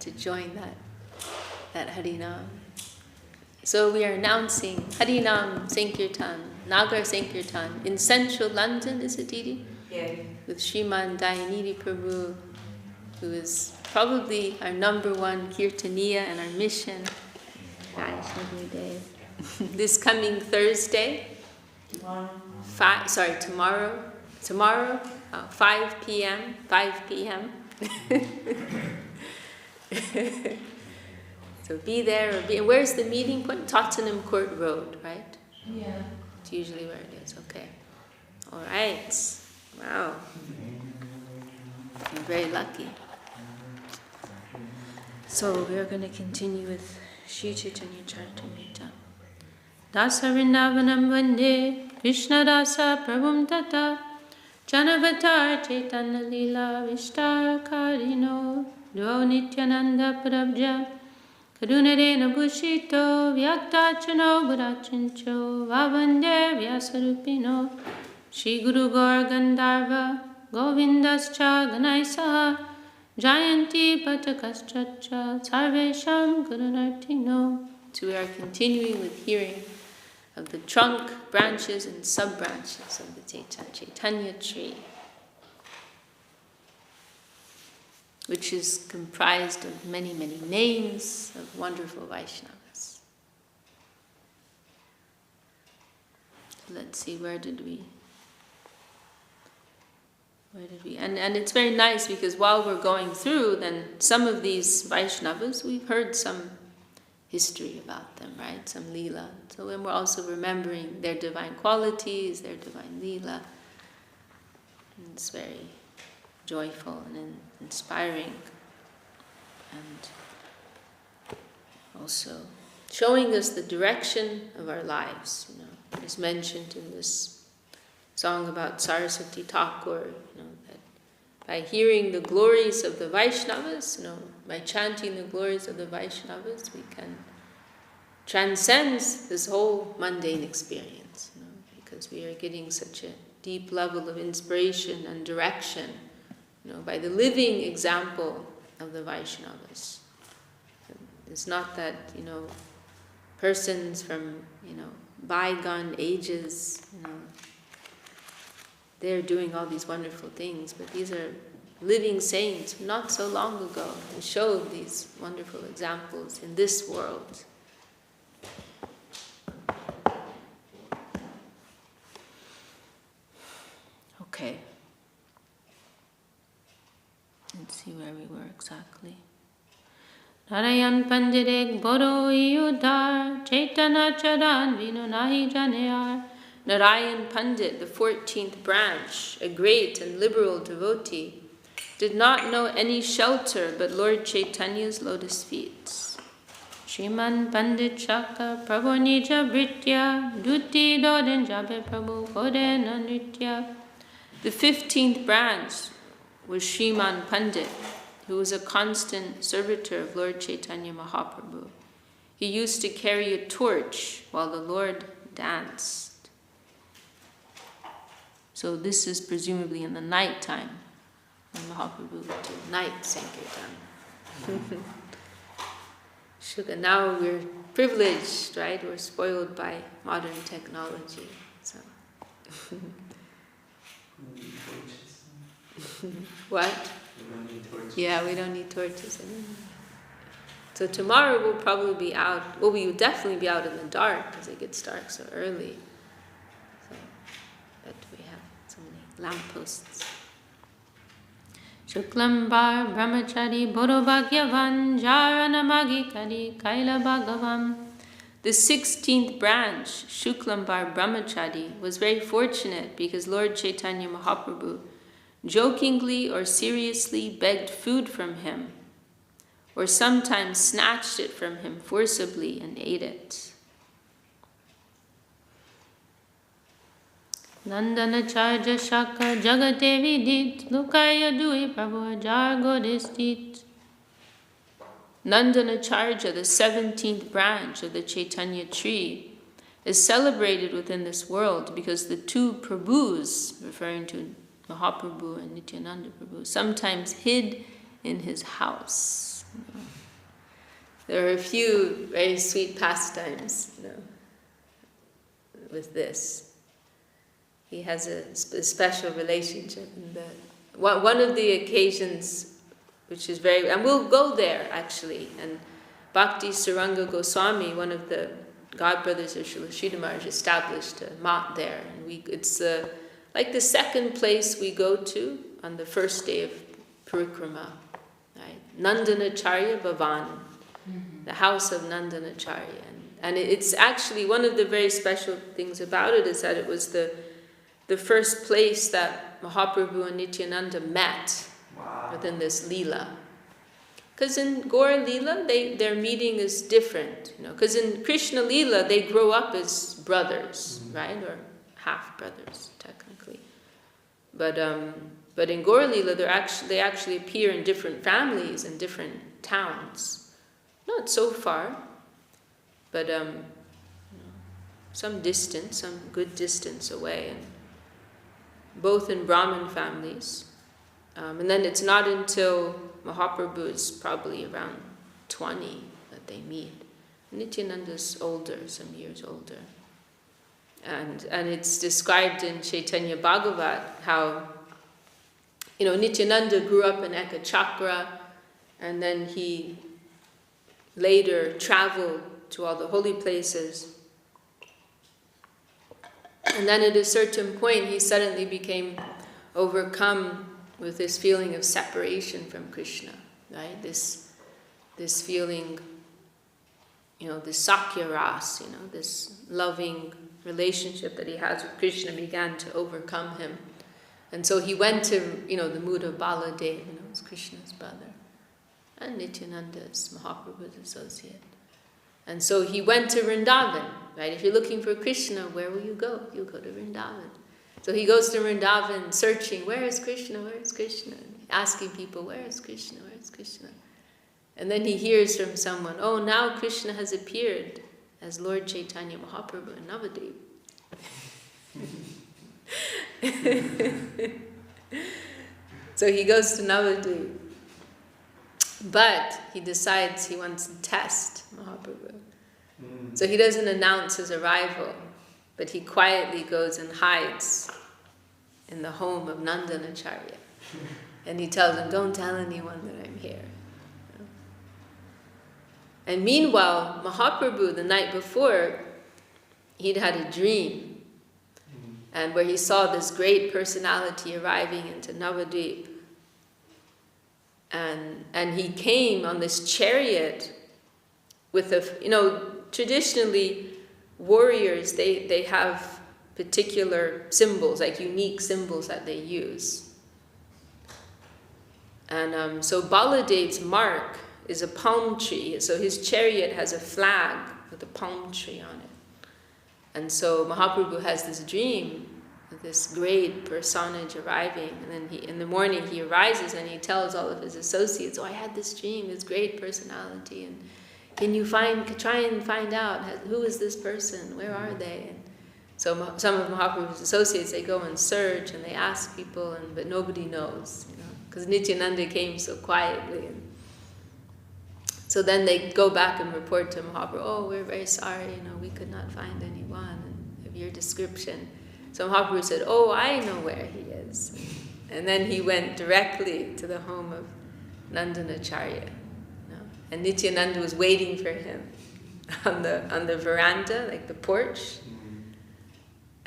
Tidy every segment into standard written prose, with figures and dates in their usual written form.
to join that Harinam. So we are announcing Harinam Sankirtan, Nagar Sankirtan in central London, is it, Didi? Yeah. With Sriman Dayanidhi Prabhu, who is probably our number one Kirtaniya and our mission. This coming Thursday, tomorrow, 5 p.m. So be there, and where's the meeting point? Tottenham Court Road, right? Yeah. It's usually where it is, okay. All right, wow. You're very lucky. So we're going to continue with Shri Chaitanya Charitamrita. Dasa Vrindavanam Vande Krishna Dasa Prabhum Tata Janavatar Chaitanya Lila Vishtar Karino Dvo Nityananda Prabja Karunarena Bhushito Vyaktachano Burachincho Vavande Vyasarupino Shri Guru Gaur Gandharva Govindascha Ganaisaha Jayanti Patakaschacha Sarvesham Gurunartino. So we are continuing with hearing of the trunk, branches and sub-branches of the Chaitanya tree, which is comprised of many, many names of wonderful Vaishnavas. Let's see, where did we? And it's very nice because while we're going through, then some of these Vaishnavas, we've heard some history about them, right? Some Leela. So when we're also remembering their divine qualities, their divine Leela, it's very joyful and inspiring, and also showing us the direction of our lives. As mentioned in this song about Saraswati Thakur, that by hearing the glories of the Vaishnavas, by chanting the glories of the Vaishnavas, we can transcend this whole mundane experience, because we are getting such a deep level of inspiration and direction, by the living example of the Vaishnavas. It's not that, persons from, bygone ages, they're doing all these wonderful things, but these are living saints not so long ago who showed these wonderful examples in this world. Okay. Let's see where we were exactly. Narayan Pandit Boro Iudar Chaitanya Charan Vinu Nahi Janeyar. Narayan Pandit, the 14th branch, a great and liberal devotee, did not know any shelter but Lord Chaitanya's lotus feet. Shriman Pandit Shaka Prabhu Nija Britya Duti Doden Jabe Prabhu Koden Nritya. The 15th branch was Shriman Pandit, who was a constant servitor of Lord Chaitanya Mahaprabhu. He used to carry a torch while the Lord danced. So this is presumably in the night time, when Mahaprabhu would do night Sankirtan. Shuka, now we're privileged, right? We're spoiled by modern technology. So. What? We don't need torches. Yeah, we don't need torches anymore. So tomorrow we'll probably be out. Well, we will definitely be out in the dark because it gets dark so early. But we have so many lampposts. Shuklam bar brahmachari boro bhagyavan jaranamagi kari kaila bhagavam. The 16th branch, Shuklambar Brahmachari, was very fortunate because Lord Chaitanya Mahaprabhu jokingly or seriously begged food from him, or sometimes snatched it from him forcibly and ate it. Nandanacharya Shaka Jagate Vidit Lukaya Dui Prabhu Ajar Godistit. Nandanacharya, the 17th branch of the Chaitanya tree, is celebrated within this world because the two Prabhus, referring to Mahaprabhu and Nityananda Prabhu, sometimes hid in his house. There are a few very sweet pastimes, with this. He has a special relationship. And one of the occasions, which is very, and we'll go there actually, and Bhakti Saranga Goswami, one of the godbrothers of Srila Sridhar Maharaj, established a mat there. And it's like the second place we go to on the first day of Parikrama, right? Nandanacharya Bhavan, the house of Nandanacharya. And it's actually, one of the very special things about it is that it was the first place that Mahaprabhu and Nityananda met within this Leela. Because in Gaura Leela, their meeting is different. Because in Krishna Leela, they grow up as brothers, right? Or half-brothers, technically. But in Gaura Leela, they actually appear in different families in different towns. Not so far, but some distance, some good distance away. And both in Brahmin families. And then it's not until Mahaprabhu is probably around 20 that they meet. Nityananda's older, some years older. And it's described in Chaitanya Bhagavat how, Nityananda grew up in Ekachakra, and then he later traveled to all the holy places. And then at a certain point, he suddenly became overcome with this feeling of separation from Krishna, right? This feeling, this Sakya Ras, this loving relationship that he has with Krishna began to overcome him. And so he went to, the mood of Baladev, it's Krishna's brother, and Nityananda is Mahaprabhu's associate. And so he went to Vrindavan, right? If you're looking for Krishna, where will you go? You'll go to Vrindavan. So he goes to Vrindavan searching, where is Krishna, where is Krishna? Asking people, where is Krishna, where is Krishna? And then he hears from someone, oh, now Krishna has appeared as Lord Chaitanya Mahaprabhu in Navadvip. So he goes to Navadvip. But he decides he wants to test Mahaprabhu. So he doesn't announce his arrival, but he quietly goes and hides in the home of Nandanacharya. And he tells him, don't tell anyone that I'm here. And meanwhile, Mahaprabhu, the night before, he'd had a dream, and where he saw this great personality arriving into Navadvip. And he came on this chariot with traditionally warriors, they have particular symbols, like unique symbols that they use. And so Baladev's mark is a palm tree. So his chariot has a flag with a palm tree on it. And so Mahaprabhu has this dream, this great personage arriving, and then in the morning he arises and he tells all of his associates, oh, I had this dream, this great personality, and can you try and find out who is this person, where are they? And so some of Mahaprabhu's associates, they go and search and they ask people, but nobody knows, because Nityananda came so quietly. And so then they go back and report to Mahaprabhu, oh, we're very sorry, we could not find anyone of your description. So Mahaprabhu said, oh, I know where he is. And then he went directly to the home of Nandanacharya. And Nityananda was waiting for him on the veranda, like the porch.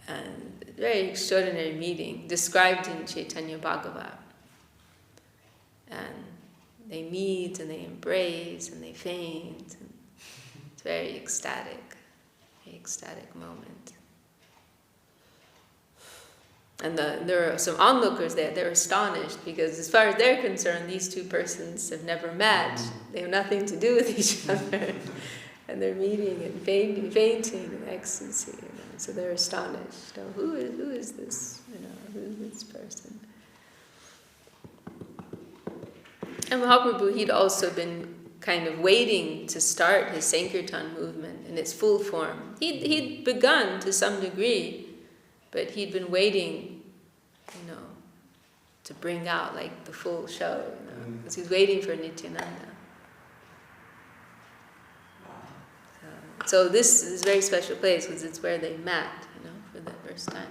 And very extraordinary meeting, described in Chaitanya Bhagavat. And they meet and they embrace and they faint. And it's very ecstatic moment. And there are some onlookers there. They're astonished because, as far as they're concerned, these two persons have never met. They have nothing to do with each other, and they're meeting and fainting in ecstasy. So they're astonished. Oh, who is this? Who is this person? And Mahaprabhu, he'd also been kind of waiting to start his Sankirtan movement in its full form. He'd begun to some degree, but he'd been waiting, to bring out like the full show, because he's waiting for Nityananda. So this is a very special place because it's where they met, for the first time.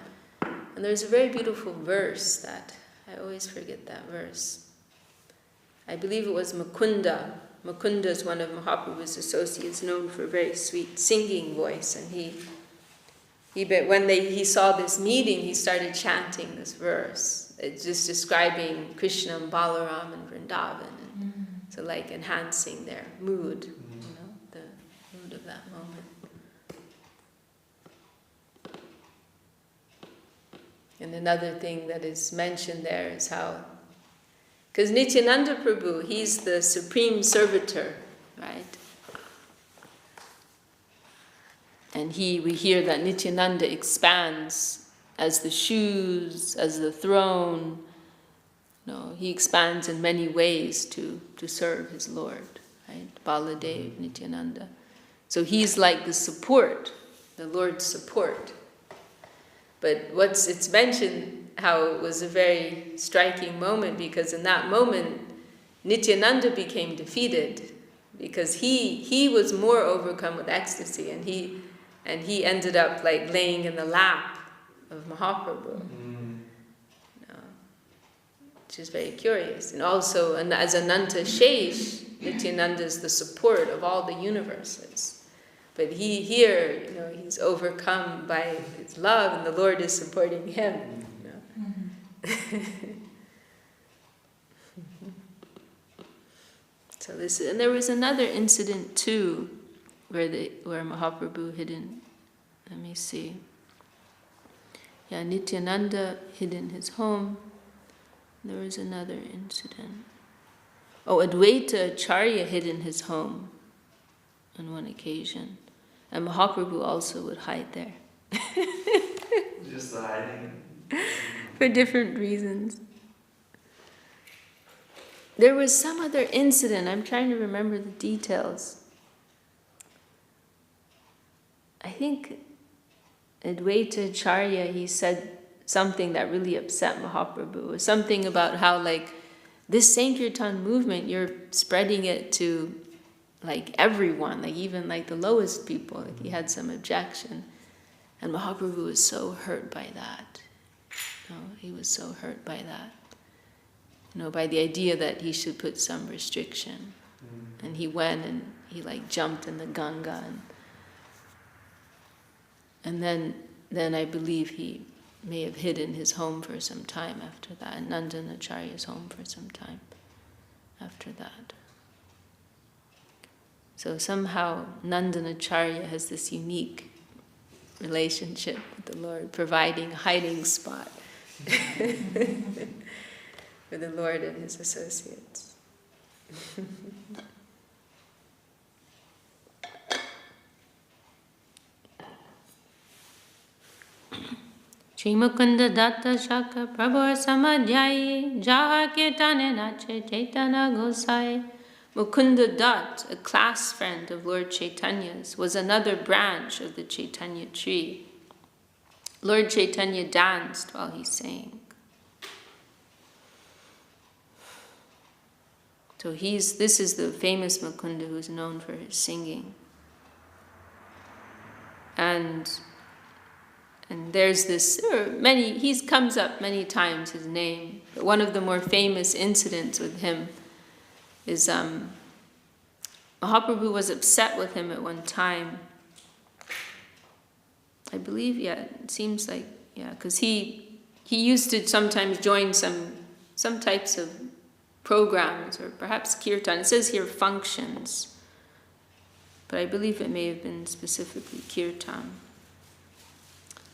And there's a very beautiful verse that, I always forget that verse. I believe it was Mukunda. Mukunda is one of Mahaprabhu's associates, known for a very sweet singing voice. And when he saw this meeting, he started chanting this verse. It's just describing Krishna and Balaram and Vrindavan. And so like enhancing their mood, the mood of that moment. And another thing that is mentioned there is how, because Nityananda Prabhu, he's the supreme servitor, right? And we hear that Nityananda expands as the shoes, as the throne. He expands in many ways to serve his Lord, right? Baladev, Nityananda. So he's like the support, the Lord's support. But it's mentioned how it was a very striking moment, because in that moment, Nityananda became defeated because he was more overcome with ecstasy, and he ended up like laying in the lap of Mahaprabhu, which is very curious. And also, as Ananta Shesh, Nityananda is the support of all the universes. But he's overcome by his love, and the Lord is supporting him. So and there was another incident too, where Mahaprabhu hidden. Let me see. Yeah, Nityananda hid in his home. There was another incident. Oh, Advaita Acharya hid in his home on one occasion. And Mahaprabhu also would hide there. Just hiding. For different reasons. There was some other incident. I'm trying to remember the details. I think Advaita Acharya, he said something that really upset Mahaprabhu. It was something about how, like, this Sankirtan movement, you're spreading it to like everyone, like even like the lowest people. Like he had some objection, and Mahaprabhu was so hurt by that. He was so hurt by that. By the idea that he should put some restriction. And he went and he like jumped in the Ganga, and then I believe he may have hid in his home for some time after that, and Nandan Acharya's home for some time after that. So somehow Nandan Acharya has this unique relationship with the Lord, providing a hiding spot for the Lord and his associates. Shri Mukunda Datta Shaka Prabhu Samadhyayi Jaha Kirtane Nache Chaitanya Gosai. Mukunda Dutt, a class friend of Lord Chaitanya's, was another branch of the Chaitanya tree. Lord Chaitanya danced while he sang. So this is the famous Mukunda who's known for his singing. And there's this, he comes up many times, his name. But one of the more famous incidents with him is Mahaprabhu was upset with him at one time. I believe, it seems like, because he used to sometimes join some types of programs, or perhaps kirtan. It says here functions, but I believe it may have been specifically kirtan,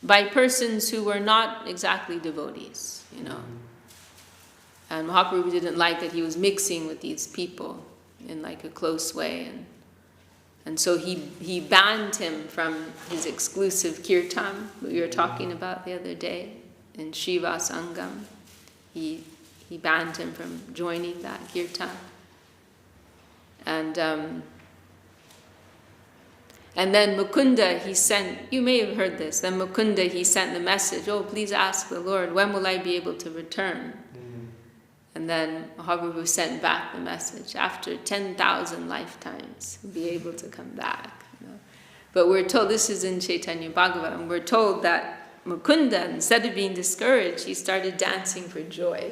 by persons who were not exactly devotees, And Mahaprabhu didn't like that he was mixing with these people in like a close way, and so he banned him from his exclusive kirtan that we were talking about the other day in Shiva Sangam. He banned him from joining that kirtan, and then Mukunda, he sent, you may have heard this, then Mukunda, he sent the message, please ask the Lord, when will I be able to return? And then Mahaprabhu sent back the message, after 10,000 lifetimes, he'll be able to come back. But we're told, this is in Chaitanya Bhagavatam, we're told that Mukunda, instead of being discouraged, he started dancing for joy.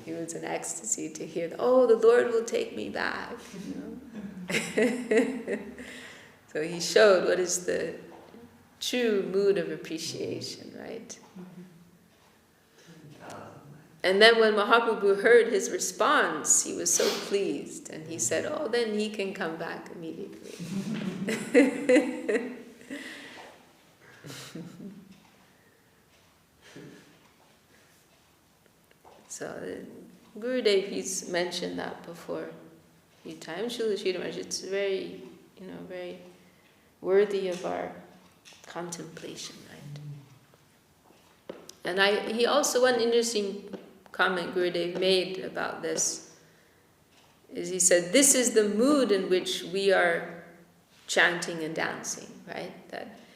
He was in ecstasy to hear, oh, the Lord will take me back. So he showed what is the true mood of appreciation, right? And then when Mahaprabhu heard his response, he was so pleased, and he said, oh, then he can come back immediately. So Gurudev, he's mentioned that before a few times. Srila Sridhar Maharaj, it's very, very worthy of our contemplation, right? And he also, one interesting comment Gurudev made about this is he said, this is the mood in which we are chanting and dancing, right?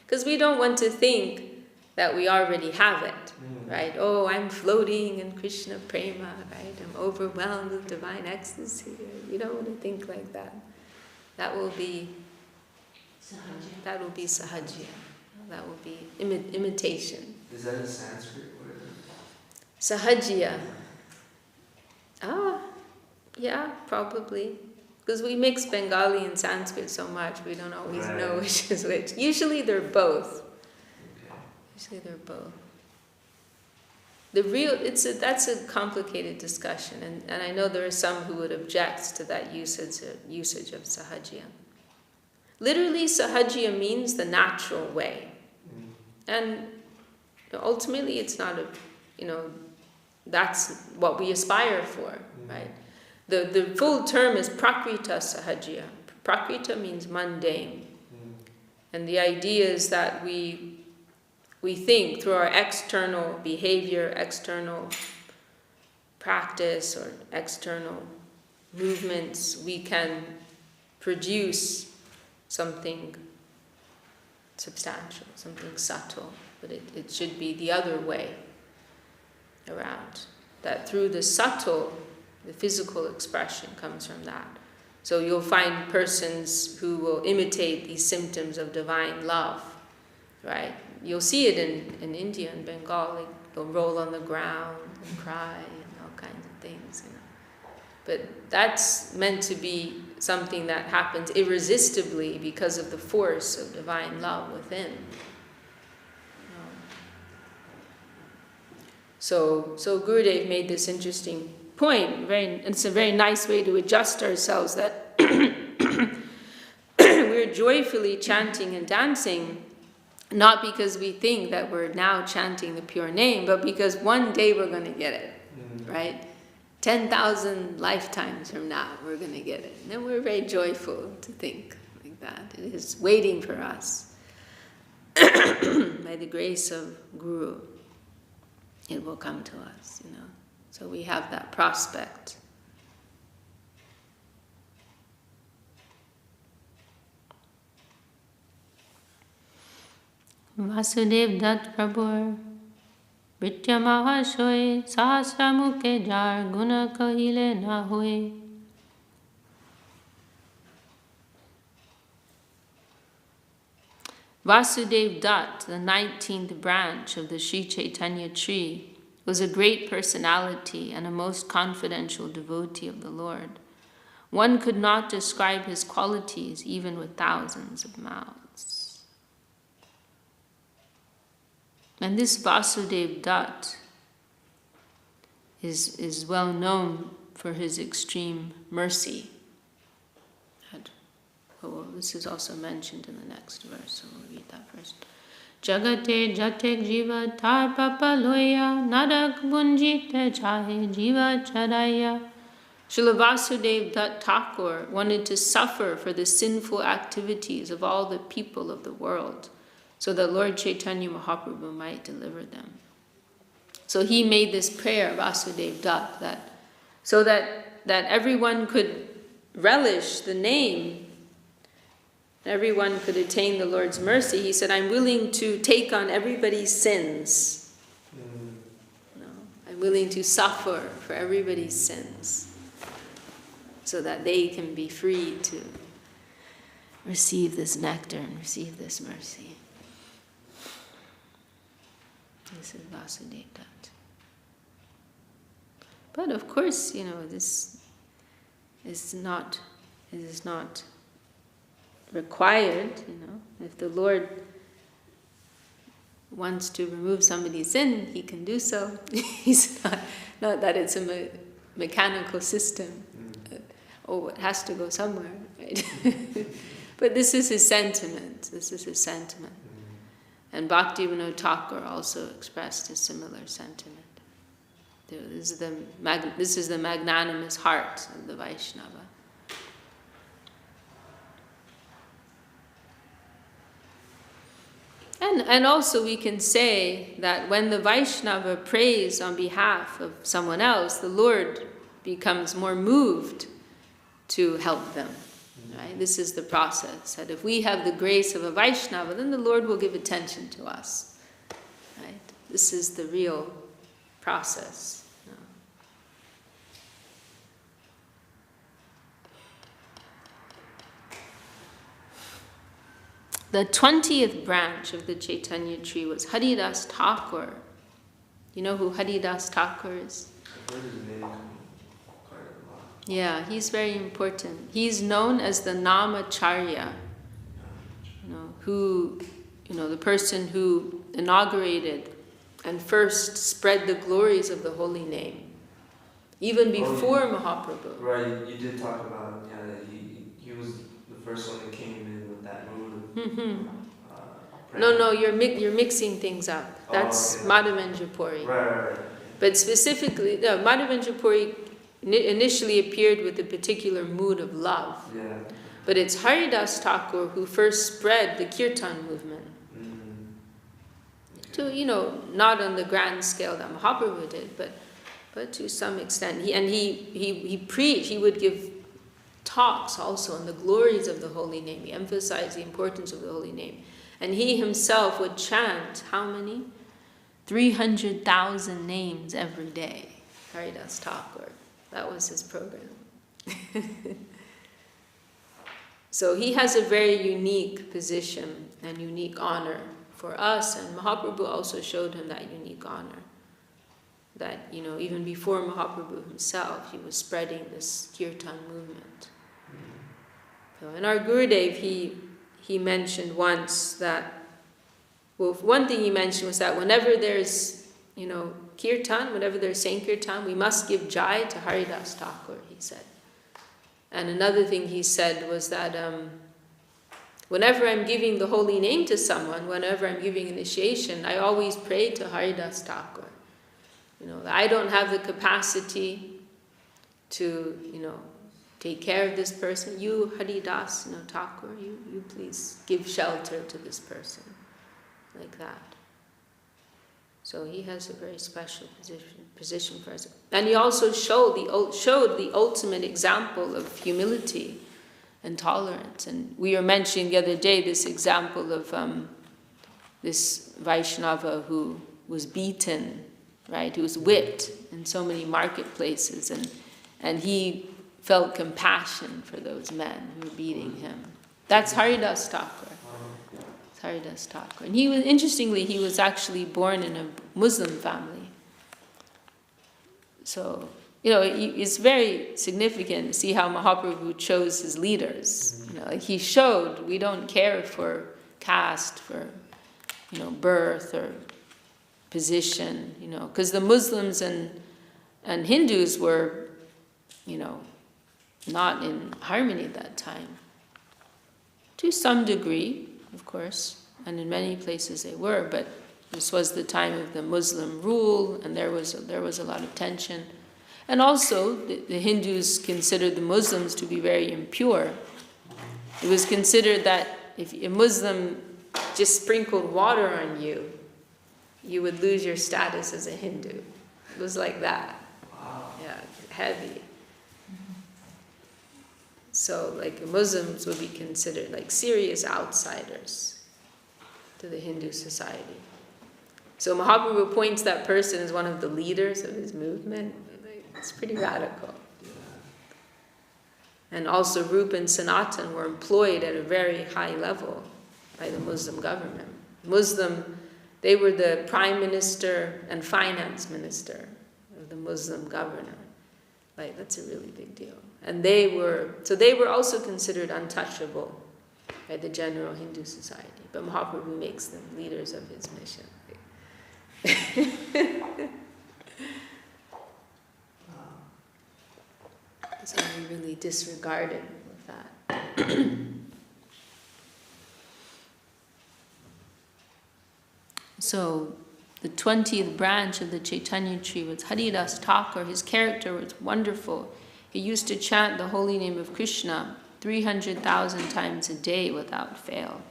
Because we don't want to think that we already have it, right? Oh, I'm floating in Krishna prema, right? I'm overwhelmed with divine ecstasy. You don't want to think like that. That will be sahajya. That will be imitation. Is that a Sanskrit word? Sahajya. Yeah, probably. Because we mix Bengali and Sanskrit so much, we don't always know which is which. Usually they're both. Usually they're both. That's a complicated discussion, and I know there are some who would object to that usage of sahajya. Literally, sahajya means the natural way. And ultimately it's not that's what we aspire for, right? The full term is prakrita sahajya. Prakrita means mundane. And the idea is that we think through our external behavior, external practice, or external movements, we can produce something substantial, something subtle. But it should be the other way around. That through the subtle, the physical expression comes from that. So you'll find persons who will imitate these symptoms of divine love, right? You'll see it in India and Bengal. They'll roll on the ground and cry and all kinds of things, But that's meant to be something that happens irresistibly because of the force of divine love within. So Gurudev made this interesting point. It's a very nice way to adjust ourselves that we're joyfully chanting and dancing, not because we think that we're now chanting the pure name, but because one day we're going to get it, right? 10,000 lifetimes from now, we're going to get it. And then we're very joyful to think like that. It is waiting for us. By the grace of Guru, it will come to us, So we have that prospect. Vasudev Dat Prabhur Vritya Mahashoy Sahasra Mukhe Jar Guna Kahile Na Hoy. Vasudev Dutt, the 19th branch of the Sri Chaitanya tree, was a great personality and a most confidential devotee of the Lord. One could not describe his qualities even with thousands of mouths. And this Vasudev Dutt is well known for his extreme mercy. This is also mentioned in the next verse, so we'll read that first. Jagate jatek jiva tar papaloya narak bunjite chahe jiva charaya. Srila Vasudev Dutt Thakur wanted to suffer for the sinful activities of all the people of the world, so that Lord Chaitanya Mahaprabhu might deliver them. So he made this prayer, Vasudev Dutt, so that everyone could relish the name, everyone could attain the Lord's mercy. He said, I'm willing to take on everybody's sins. I'm willing to suffer for everybody's sins, so that they can be free to receive this nectar and receive this mercy. This is Vasudeva Dutt. But of course, this is not required. If the Lord wants to remove somebody's sin, he can do so. He's not that it's a mechanical system. It has to go somewhere, right? But this is his sentiment. And Bhaktivinoda Thakur also expressed a similar sentiment. This is the magnanimous heart of the Vaishnava. And also we can say that when the Vaishnava prays on behalf of someone else, the Lord becomes more moved to help them. Right? This is the process. That if we have the grace of a Vaishnava, then the Lord will give attention to us. Right? This is the real process. The 20th branch of the Chaitanya tree was Haridas Thakur. You know who Haridas Thakur is? I've heard his name quite a lot. Yeah, he's very important. He's known as the Namacharya, the person who inaugurated and first spread the glories of the holy name, even before Mahaprabhu. Right, you did talk about that he was the first one that came in with that mood of No, you're mixing things up. That's Madhavendra Puri. Right. But specifically, Madhavendra Puri initially appeared with a particular mood of love. Yeah. But it's Haridas Thakur who first spread the Kirtan movement. To, not on the grand scale that Mahaprabhu did, but to some extent. He preached, he would give talks also on the glories of the holy name. He emphasized the importance of the holy name. And he himself would chant, how many? 300,000 names every day. Haridas Thakur. That was his program. So he has a very unique position and unique honor for us, and Mahaprabhu also showed him that unique honor. That, even before Mahaprabhu himself, he was spreading this Kirtan movement. So in our Gurudev, he mentioned once that, one thing he mentioned was that whenever there's, Kirtan, whenever there's Sankirtan, we must give Jai to Haridas Thakur, he said. And another thing he said was that whenever I'm giving the holy name to someone, whenever I'm giving initiation, I always pray to Haridas Thakur. I don't have the capacity to, take care of this person. You, Haridas, Thakur, you please give shelter to this person. Like that. So he has a very special position for us. And he also showed the ultimate example of humility and tolerance. And we were mentioning the other day this example of this Vaishnava who was beaten, right? Who was whipped in so many marketplaces, and he felt compassion for those men who were beating him. That's Haridas Thakur. Haridas Thakur. And he was actually born in a Muslim family. So, it's very significant to see how Mahaprabhu chose his leaders. He showed we don't care for caste, for, birth or position, because the Muslims and Hindus were, not in harmony at that time. To some degree, of course, and in many places they were, but this was the time of the Muslim rule, and there was a lot of tension. And also, the Hindus considered the Muslims to be very impure. It was considered that if a Muslim just sprinkled water on you, you would lose your status as a Hindu. It was like that. Wow. Yeah, heavy. So, Muslims would be considered like serious outsiders to the Hindu society. So Mahaprabhu appoints that person as one of the leaders of his movement. It's pretty radical. And also Rupa and Sanatan were employed at a very high level by the Muslim government. They were the prime minister and finance minister of the Muslim governor. Like, that's a really big deal. And they were also considered untouchable by the general Hindu society. But Mahaprabhu makes them leaders of his mission. So we really disregarded with that. So the 20th branch of the Chaitanya tree was Haridas Thakur. His character was wonderful. He used to chant the holy name of Krishna 300,000 times a day without fail.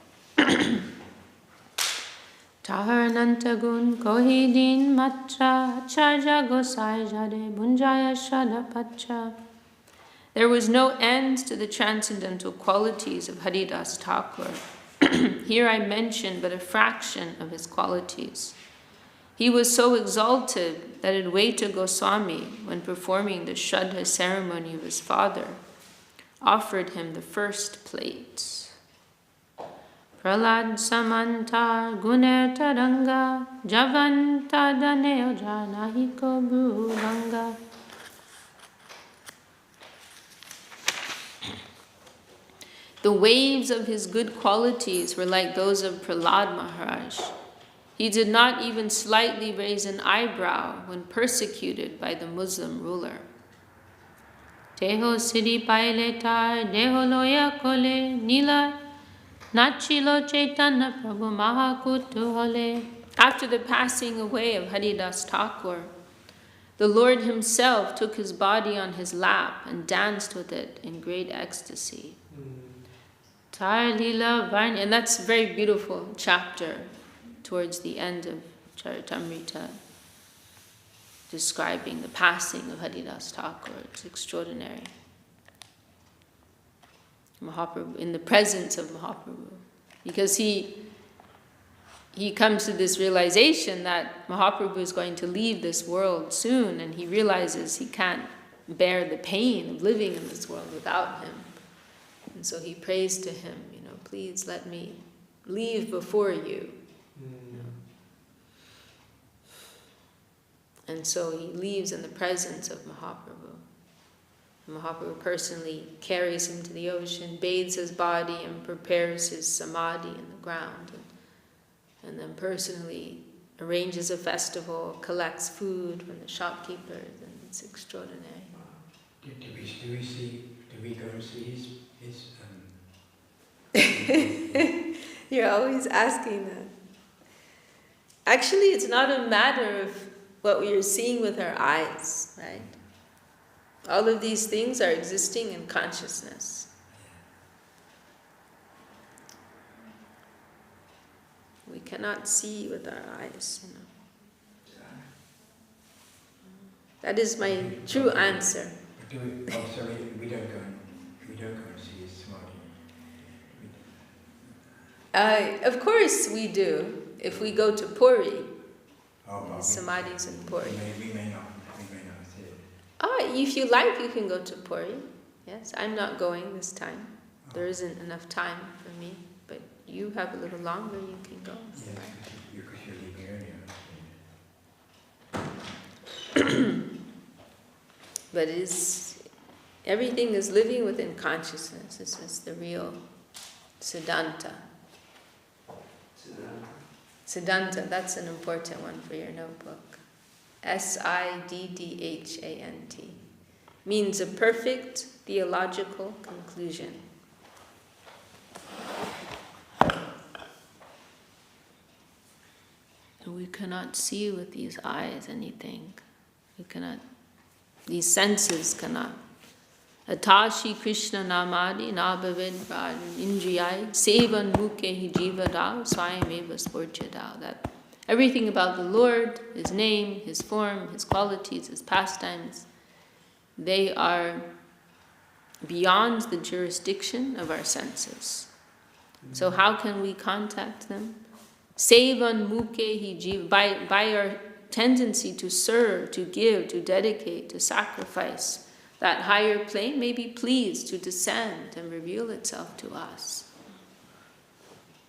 Tahar Nantagun Kohidin Matra Charja Gosai Jade Bunjaya Shada Pacha. There was no end to the transcendental qualities of Haridas Thakur. Here I mention but a fraction of his qualities. He was so exalted that Advaita Goswami, when performing the Shraddha ceremony of his father, offered him the first plate. Pralad Samantar Guner Taranga Javanta Daneo Janahiko Bhuvanga. The waves of his good qualities were like those of Prahlad Maharaj. He did not even slightly raise an eyebrow when persecuted by the Muslim ruler. Teho Siddhi Pailetar Deho Loya Kole Nila Nachilo Chaitanya Prabhu Mahakutuhole. After the passing away of Haridas Thakur, the Lord himself took his body on his lap and danced with it in great ecstasy. Tar Lila Varni, and that's a very beautiful chapter towards the end of Charitamrita, describing the passing of Haridas Thakur. It's extraordinary. Mahaprabhu, in the presence of Mahaprabhu, because he comes to this realization that Mahaprabhu is going to leave this world soon, and he realizes he can't bear the pain of living in this world without him. And so he prays to him, please let me leave before you. And so he leaves in the presence of Mahaprabhu. Mahaprabhu personally carries him to the ocean, bathes his body, and prepares his samadhi in the ground. And then personally arranges a festival, collects food from the shopkeepers, and it's extraordinary. Do we go and see his You're always asking that. Actually, it's not a matter of what we are seeing with our eyes, right? All of these things are existing in consciousness. We cannot see with our eyes, That is my true answer. We don't go and see his samadhi. Of course we do. If we go to Puri, samadhis in Puri. We may not see it. If you like, you can go to Puri. Yes, I'm not going this time. There isn't enough time for me. But you have a little longer, you can go. Yes, because you're leaving earlier. But everything is living within consciousness. This is the real Siddhanta. Siddhanta, that's an important one for your notebook. Siddhant. Means a perfect theological conclusion. We cannot see with these eyes anything. These senses cannot. Atashi Krishna namadi nabhavid indriyai sevan mukhe jivadao swayameva sporchadao. That everything about the Lord, His name, His form, His qualities, His pastimes, they are beyond the jurisdiction of our senses. So how can we contact them? Sevan mukhe jiva, by our tendency to serve, to give, to dedicate, to sacrifice. that higher plane may be pleased to descend and reveal itself to us.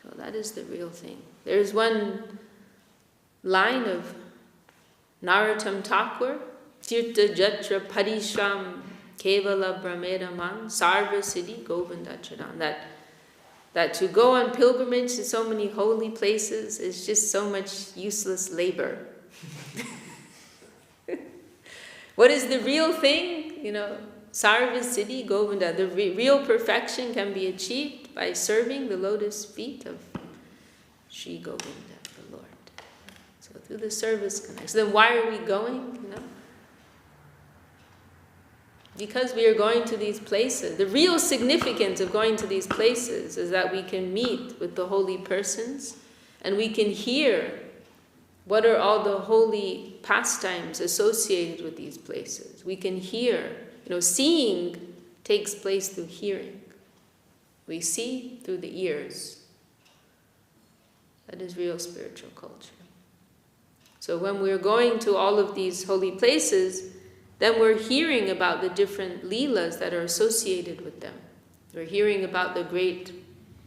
So that is the real thing. There's one line of Narottam Thakur, Tirtha Jatra Parishram Kevala Brahmedaman Sarva Siddhi Govinda Charan, that to go on pilgrimage to so many holy places is just so much useless labor. What is the real thing? Sarva Siddhi Govinda. The real perfection can be achieved by serving the lotus feet of Sri Govinda, the Lord. So through the service connect. So then why are we going? Because we are going to these places. The real significance of going to these places is that we can meet with the holy persons and we can hear what are all the holy pastimes associated with these places. We can hear, seeing takes place through hearing. We see through the ears. That is real spiritual culture. So when we're going to all of these holy places, then we're hearing about the different leelas that are associated with them. We're hearing about the great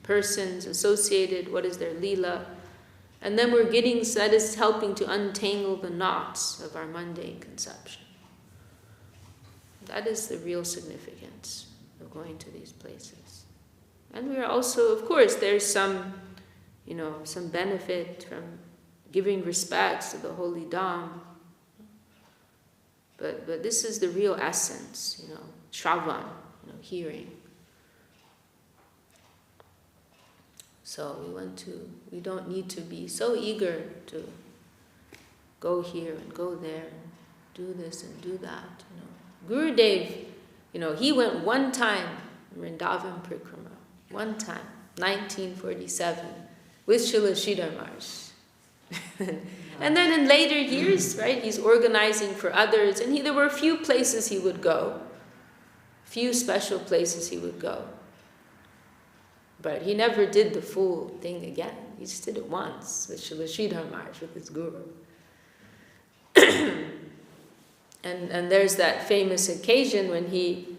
persons associated, what is their leela, and then we're getting, so that is helping to untangle the knots of our mundane conception. That is the real significance of going to these places. And we are also, of course, there's some benefit from giving respects to the holy Dham. But this is the real essence, Shravan, hearing. So we don't need to be so eager to go here and go there and do this and do that. Gurudev, he went one time, Vrindavan Prikrama, one time, 1947, with Srila Sridhar Maharaj. And then in later years, right, he's organizing for others, and there were a few places he would go, few special places he would go. But he never did the full thing again. He just did it once with Srila Sridhar Maharaj, with his guru. And there's that famous occasion when he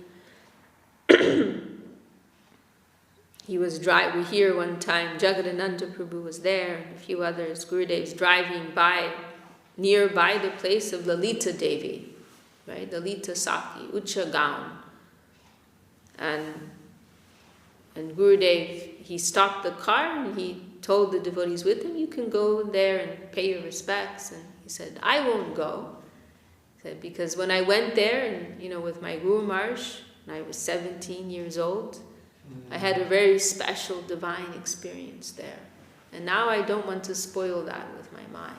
was driving. We hear one time Jagadananda Prabhu was there, and a few others. Gurudev's driving by, nearby the place of Lalita Devi, right? Lalita Saki, Ucha Gaon. And Gurudev, he stopped the car and he told the devotees with him, you can go there and pay your respects. And he said, I won't go. He said, because when I went there, and with my Guru Maharaj, when I was 17 years old, I had a very special divine experience there. And now I don't want to spoil that with my mind.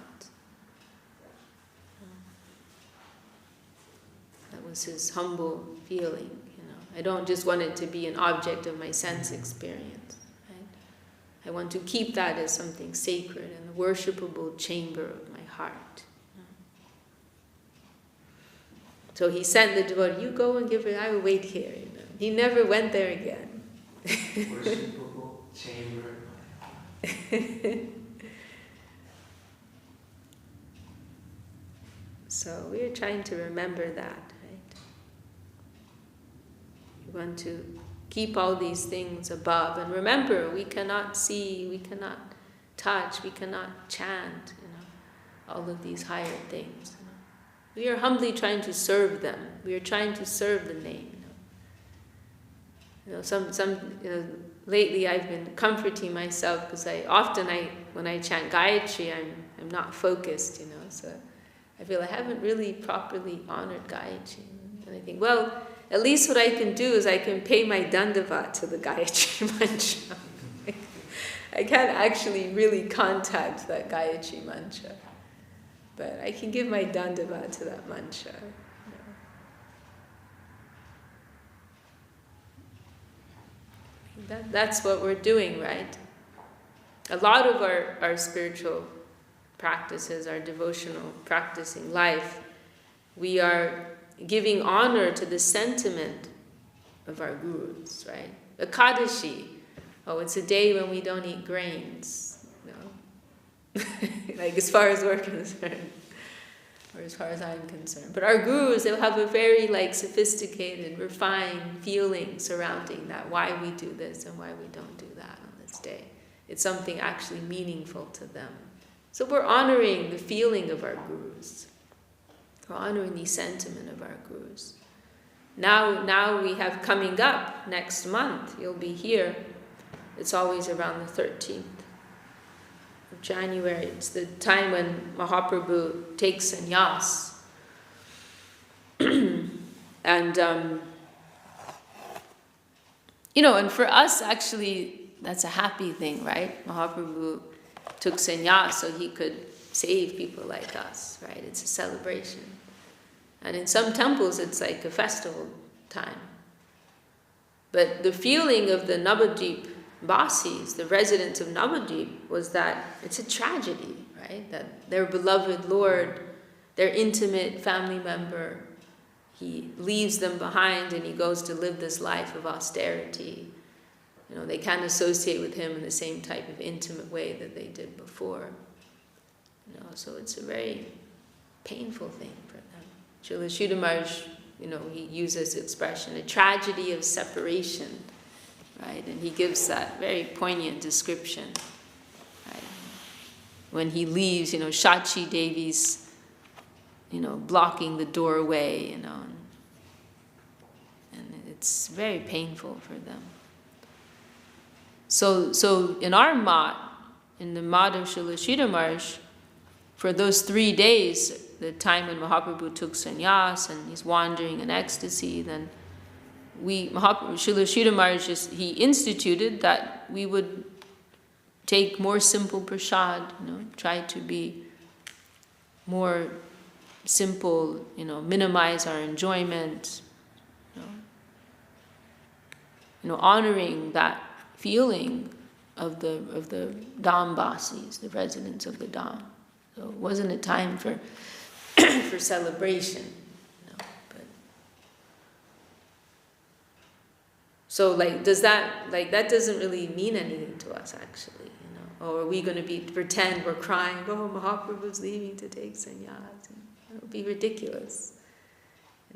That was his humble feeling. I don't just want it to be an object of my sense experience. Right? I want to keep that as something sacred and the worshipable chamber of my heart. So he sent the devotee, you go and give it, I will wait here. He never went there again. Worshipable chamber. So we are trying to remember that, right? We want to keep all these things above, and remember, we cannot see, we cannot touch, we cannot chant, all of these higher things. We are humbly trying to serve them. We are trying to serve the name. Lately I've been comforting myself because when I chant Gayatri, I'm not focused, so I feel I haven't really properly honored Gayatri. And I think, well, at least what I can do is I can pay my dandavat to the Gayatri mantra. I can't actually really contact that Gayatri mantra, but I can give my dandavat to that mantra. That's what we're doing, right? A lot of our spiritual practices, our devotional practicing life, we are giving honor to the sentiment of our gurus, right? Ekadashi, it's a day when we don't eat grains, like as far as we're concerned. for as far as I'm concerned. But our gurus, they'll have a very sophisticated, refined feeling surrounding that, why we do this and why we don't do that on this day. It's something actually meaningful to them. So we're honoring the feeling of our gurus. We're honoring the sentiment of our gurus. Now we have coming up next month, you'll be here. It's always around the 13th of January. It's the time when Mahaprabhu takes sannyas. And, and for us, actually, that's a happy thing, right? Mahaprabhu took sannyas so he could save people like us, right? It's a celebration. And in some temples, it's like a festival time. But the feeling of the Navadvip Vasis, the residents of Navadvip, was that it's a tragedy, right? That their beloved Lord, their intimate family member, he leaves them behind and he goes to live this life of austerity. They can't associate with him in the same type of intimate way that they did before. So it's a very painful thing for them. Srila Sridhar Maharaj, he uses this expression, a tragedy of separation, right? And he gives that very poignant description, right? When he leaves, Shachi Devi's, blocking the doorway, and it's very painful for them. So in our mat, in the mat of Srila Sridhar Maharaj, for those 3 days, the time when Mahaprabhu took sannyas and he's wandering in ecstasy, then Srila Sridhar Maharaj, he instituted that we would take more simple prasad, try to be more simple, minimize our enjoyment, honoring that feeling of the Dhamvasis, the residents of the Dham. So it wasn't a time for for celebration, but so does that that doesn't really mean anything to us actually, Or are we going to pretend we're crying, oh, Mahaprabhu's leaving to take sannyas? It would be ridiculous,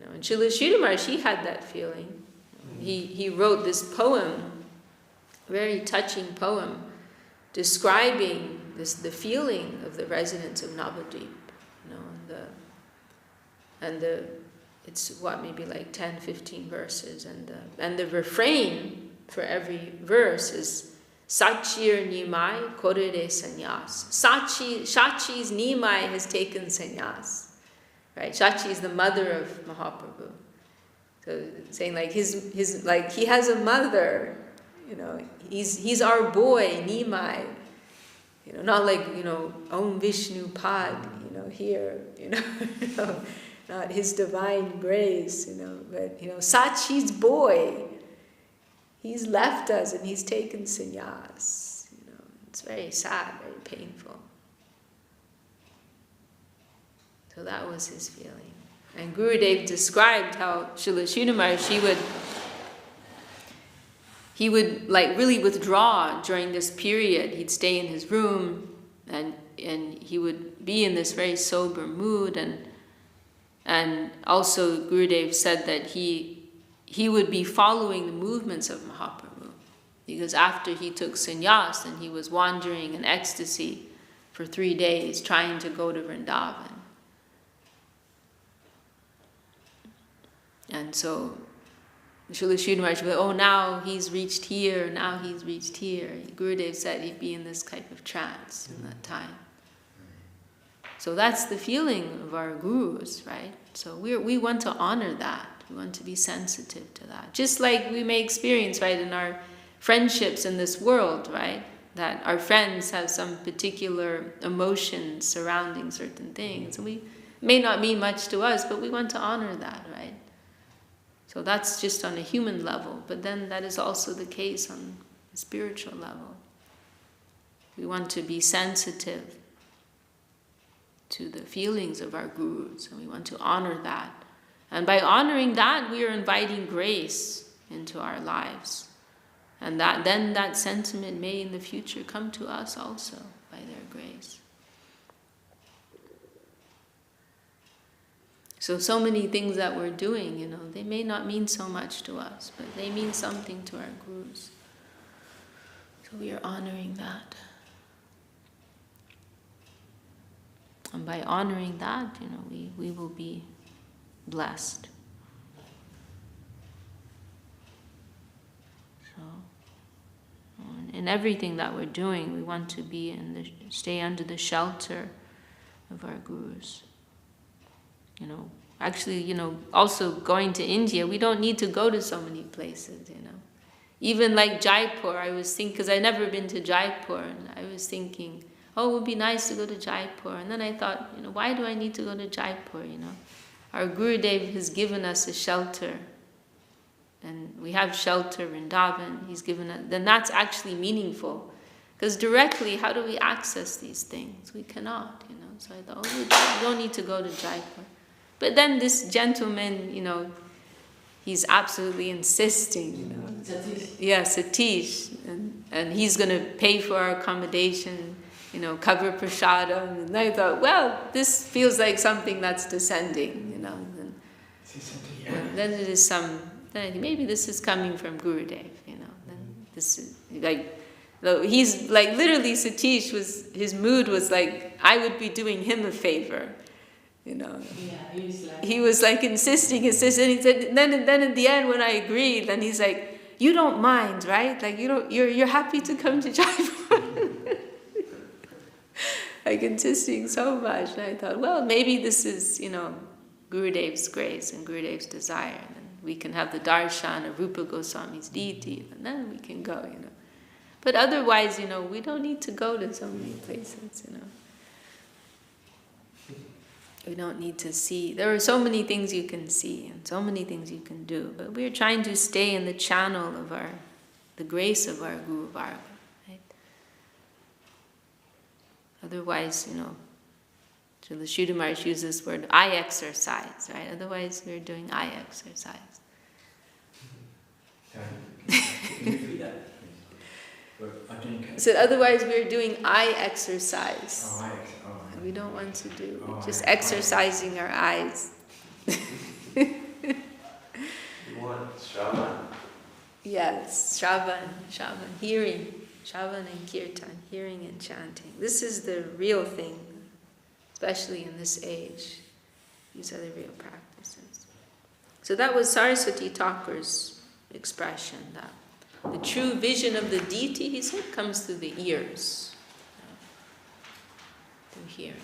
And Srila Sridhar Maharaj, he had that feeling. He wrote this poem, very touching poem, describing the feeling of the residents of Navadvip, it's maybe 10, 15 verses, and the refrain for every verse is Sachir Nimai Korere Sannyas. Shachi's Nimai has taken sannyas, right? Shachi is the mother of Mahaprabhu. So saying his he has a mother, he's our boy, Nimai. Not Om Vishnu Pad, here, not his divine grace, but, Sachi's boy, he's left us and he's taken sannyas, it's very sad, very painful. So that was his feeling. And Gurudev described how Srila Sridhar Maharaj, he would really withdraw during this period. He'd stay in his room and he would be in this very sober mood, and also Gurudev said that he would be following the movements of Mahaprabhu, because after he took sannyas, then he was wandering in ecstasy for 3 days trying to go to Vrindavan. And so Srila Sridhar Maharaj would, now he's reached here, now he's reached here. Gurudev said he'd be in this type of trance in that time. So that's the feeling of our gurus, right? So we want to honor that. We want to be sensitive to that. Just like we may experience, right, in our friendships in this world, right? That our friends have some particular emotions surrounding certain things. And we may not mean much to us, but we want to honor that, right? So that's just on a human level, but then that is also the case on a spiritual level. We want to be sensitive to the feelings of our gurus, and we want to honor that. And by honoring that, we are inviting grace into our lives. And then that sentiment may in the future come to us also by their grace. So many things that we're doing, they may not mean so much to us, but they mean something to our gurus. So we are honoring that. And by honoring that, we will be blessed. So, in everything that we're doing, we want to stay under the shelter of our gurus. Actually, also going to India, we don't need to go to so many places, Even like Jaipur, I was thinking, because I've never been to Jaipur, and I was thinking, oh, it would be nice to go to Jaipur. And then I thought, why do I need to go to Jaipur, Our Gurudev has given us a shelter, and we have shelter in Vrindavan. He's given us, then that's actually meaningful. Because directly, how do we access these things? We cannot, So I thought, we don't need to go to Jaipur. But then this gentleman, he's absolutely insisting, Satish. Yeah, Satish. And he's going to pay for our accommodation, cover prasadam. And I thought, well, this feels like something that's descending, And then it is then I think maybe this is coming from Gurudev, Then this is like, he's like, literally Satish his mood was like, I would be doing him a favor. Yeah, he was like insisting. He said, then in the end when I agreed, then he's like, you don't mind, right? Like you're happy to come to Jaipur. Like insisting so much. And I thought, well, maybe this is, Gurudev's grace and Gurudev's desire. And then we can have the darshan of Rupa Goswami's deity, and then we can go, But otherwise, we don't need to go to so many places, We don't need to see. There are so many things you can see and so many things you can do. But we're trying to stay in the channel of the grace of our Guru Varga. Right? Otherwise, so the Shuddha Maharaj uses this word, eye exercise, right? Otherwise, we're doing eye exercise. So otherwise, we're doing eye exercise. We don't want to do. We're just exercising our eyes. You want Shravan? Yes, Shravan, hearing. Shravan and Kirtan, hearing and chanting. This is the real thing, especially in this age. These are the real practices. So that was Saraswati Thakur's expression, that the true vision of the deity, he said, comes through the ears. Hearing.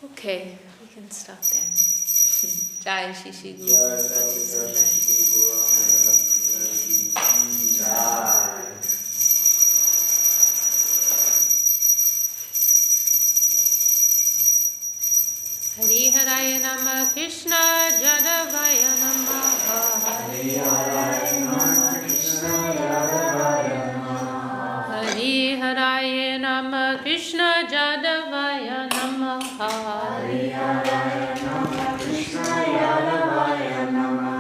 Okay, we can stop there. Jai Shishi Guru. Jai. Hari Haraya Nama Krishna Jadavaya Nama. Hari Haraya Nama Krishna Jadavaya Nama. Hari Haraya Nama Krishna Jadavaya Nama. Hari Haraya Nama Krishna Jadavaya Nama.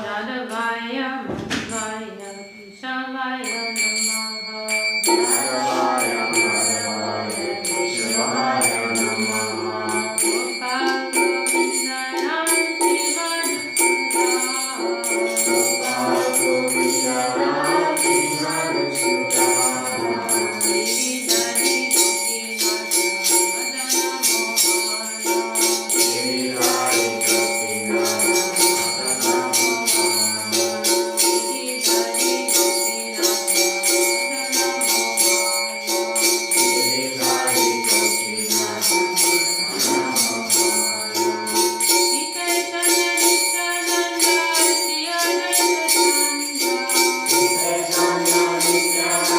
Jadavaya Madhvaya Krishavaya Nama. Jadavaya Madhvaya Krishavaya Nama. Gopal Govinda Ram Jai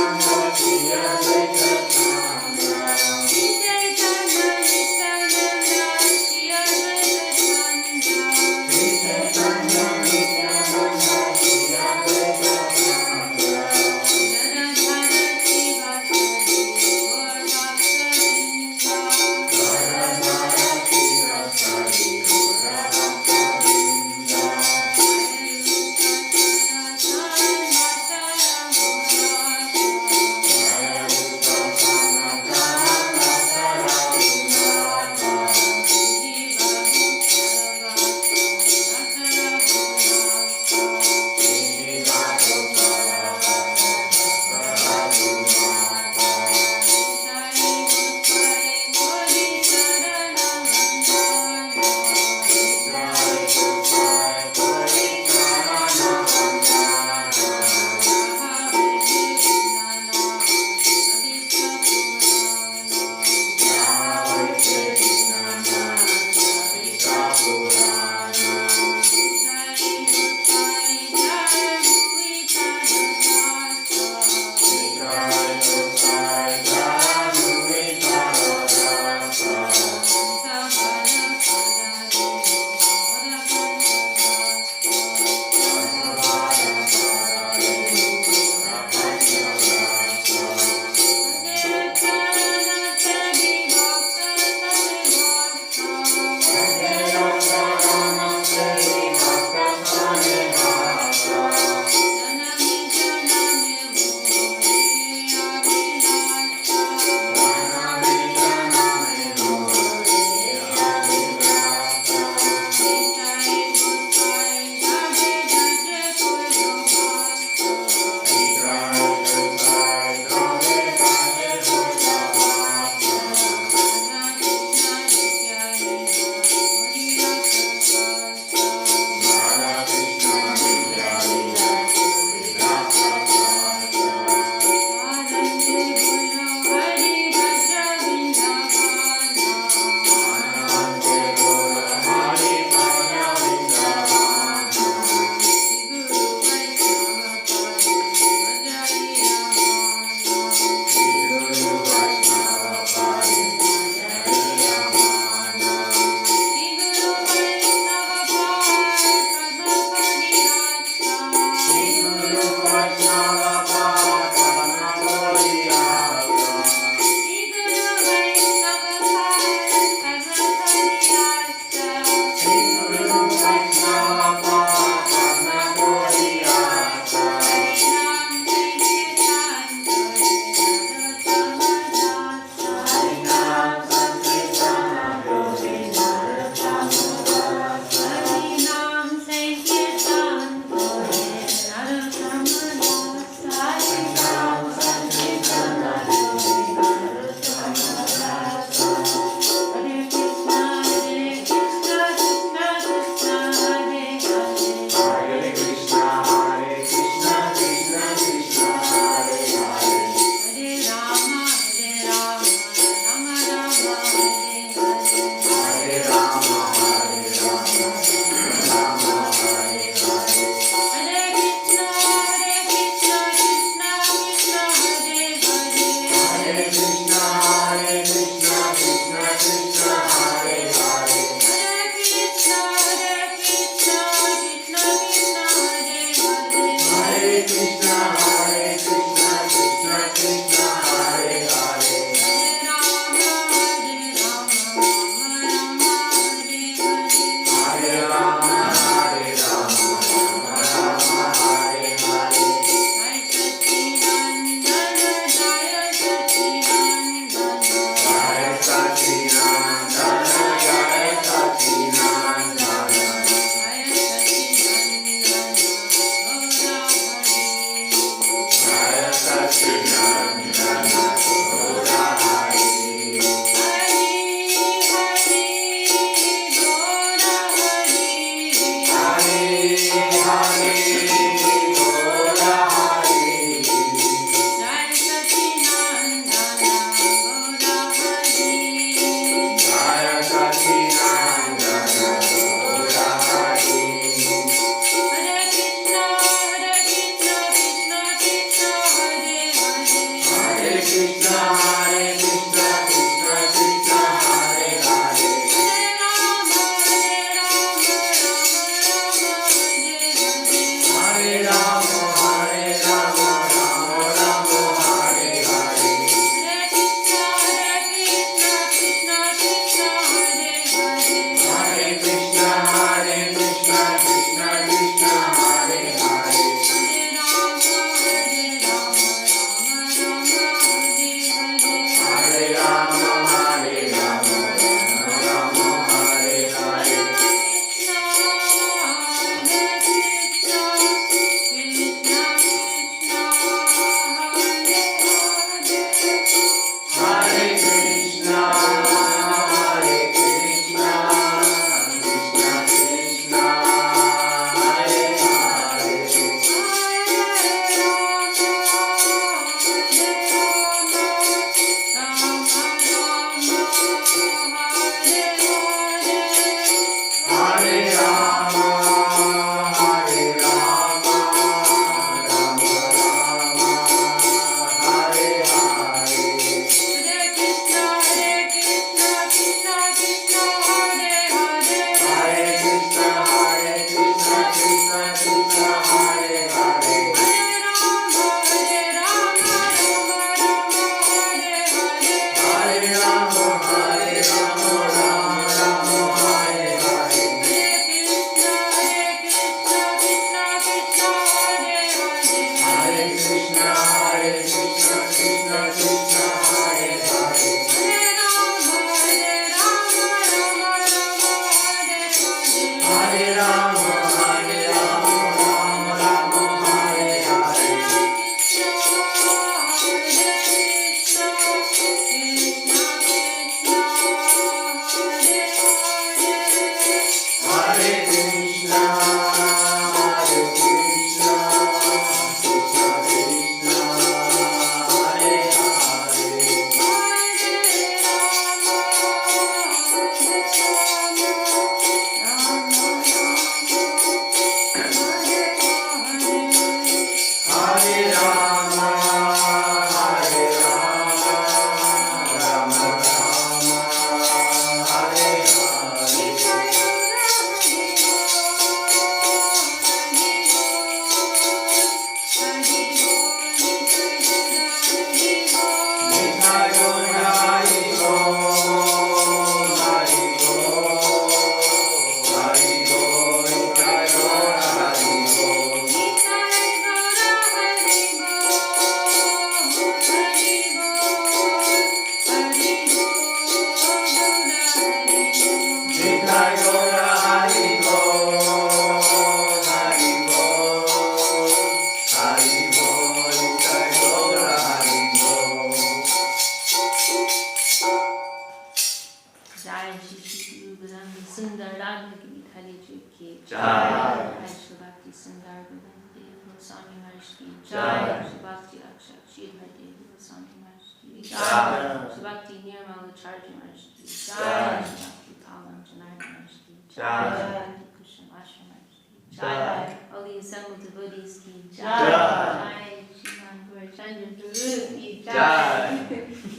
Jai. Shri Bhakti Sundar Govind Dev Goswami Maharaj Ki Jai. Shri Bhakti Rakshak Shridhar Dev Goswami Maharaj Ki Jai. Shri Bhakti Nirmala Charji Maharaj Ki Jai. Shri Bhakti Kalam Janardhan Maharaj Ki Jai. Shri Bhakti Kusham Ashram Maharaj Ki Jai. All the assembled devotees Ki Jai. Shri Mangur Chandra Guru Ki Jai.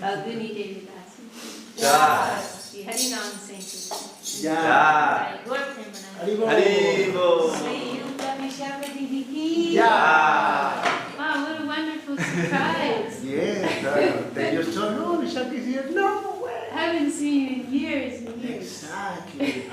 Bhaguni Devi Dasi Ki Jai. Shri Harinam Saint Jai. Lord Premanand. Haribo. Shri Yuka Vishakha Devi Ki Yeah. Wow, what a wonderful surprise. Yes, they just told me, oh, Vishakha is here. No way. I haven't seen you in years and years. Exactly.